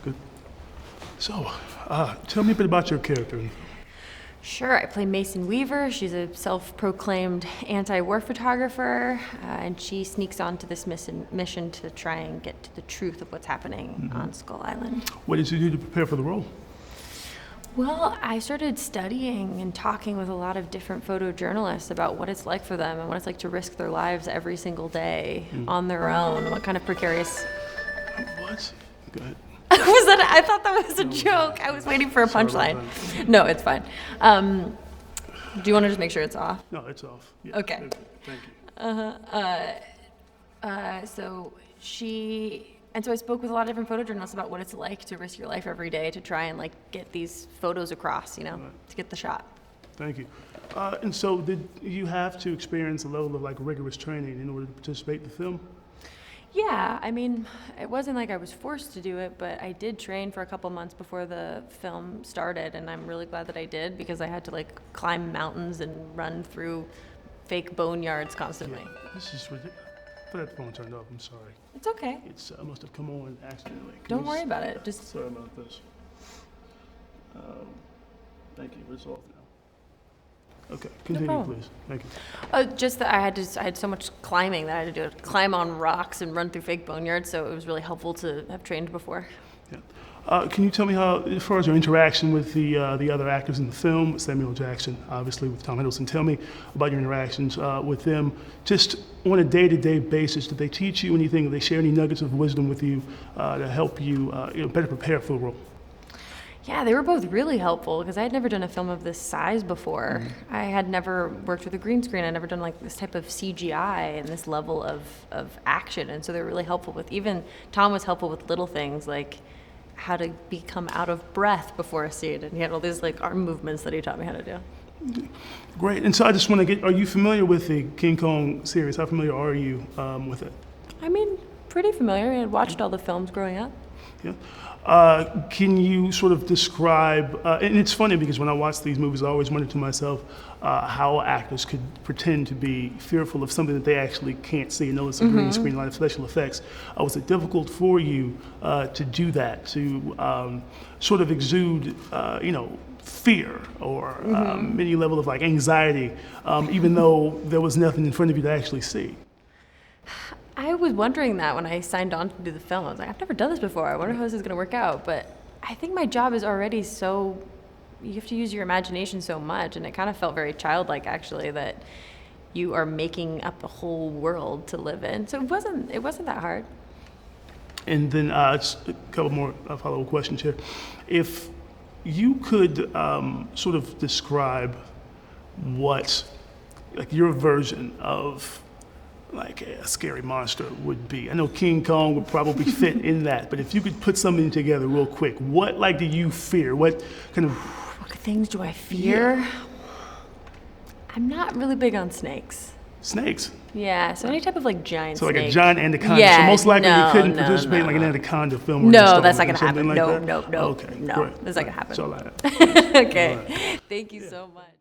Good. So, tell me a bit about your character. Sure, I play Mason Weaver. She's a self-proclaimed anti-war photographer, and she sneaks onto this mission to try and get to the truth of what's happening on Skull Island. What did you do to prepare for the role? Well, I started studying and talking with a lot of different photojournalists about what it's like for them and what it's like to risk their lives every single day on their own, what kind of precarious... What? Go ahead. I thought that was a joke. I was waiting for a punchline. No, it's fine. Do you want to just make sure it's off? No, it's off. Yeah. Okay. Thank you. So I spoke with a lot of different photojournalists about what it's like to risk your life every day to try and get these photos across, to get the shot. Thank you. And so did you have to experience a level of rigorous training in order to participate in the film? Yeah, I mean, it wasn't like I was forced to do it, but I did train for a couple months before the film started, and I'm really glad that I did because I had to climb mountains and run through fake boneyards constantly. Yeah, this is ridiculous. I thought that phone turned off. I'm sorry. It's okay. I must have come on accidentally. Don't worry about it. Sorry about this. Thank you. It's off now. Okay, continue, please. Thank you. Just that I had so much climbing that I had to do climb on rocks and run through fake boneyards, so it was really helpful to have trained before. Yeah. Can you tell me how, as far as your interaction with the other actors in the film, Samuel Jackson, obviously with Tom Hiddleston, tell me about your interactions with them, just on a day-to-day basis. Did they teach you anything? Did they share any nuggets of wisdom with you to help you, better prepare for the role? Yeah, they were both really helpful because I had never done a film of this size before. I had never worked with a green screen. I'd never done this type of CGI and this level of action. And so they were really helpful even Tom was helpful with little things like how to become out of breath before a scene. And he had all these arm movements that he taught me how to do. Great. And so I just want to get, are you familiar with the King Kong series? How familiar are you with it? I mean, pretty familiar. I had watched all the films growing up. Yeah. Can you sort of describe, and it's funny because when I watch these movies, I always wonder to myself how actors could pretend to be fearful of something that they actually can't see. I know it's a green screen, a lot of special effects. Was it difficult for you to do that, to sort of exude, fear or any level of anxiety, even though there was nothing in front of you to actually see? I was wondering that when I signed on to do the film. I was like, I've never done this before. I wonder how this is going to work out. But I think my job is already you have to use your imagination so much. And it kind of felt very childlike, actually, that you are making up a whole world to live in. So it wasn't that hard. And then just a couple more follow-up questions here. If you could sort of describe what your version of a scary monster would be. I know King Kong would probably fit in that, but if you could put something together real quick, what do you fear? What kind of... What things do I fear? Yeah. I'm not really big on snakes. Snakes? Yeah, so any type of giant snake. So a giant anaconda. Yeah, so most likely you couldn't participate in an anaconda film. No, that's not going to happen. Like no. Okay, No, great. that's not going to happen. That's all I have. Okay, All right. Thank you so much.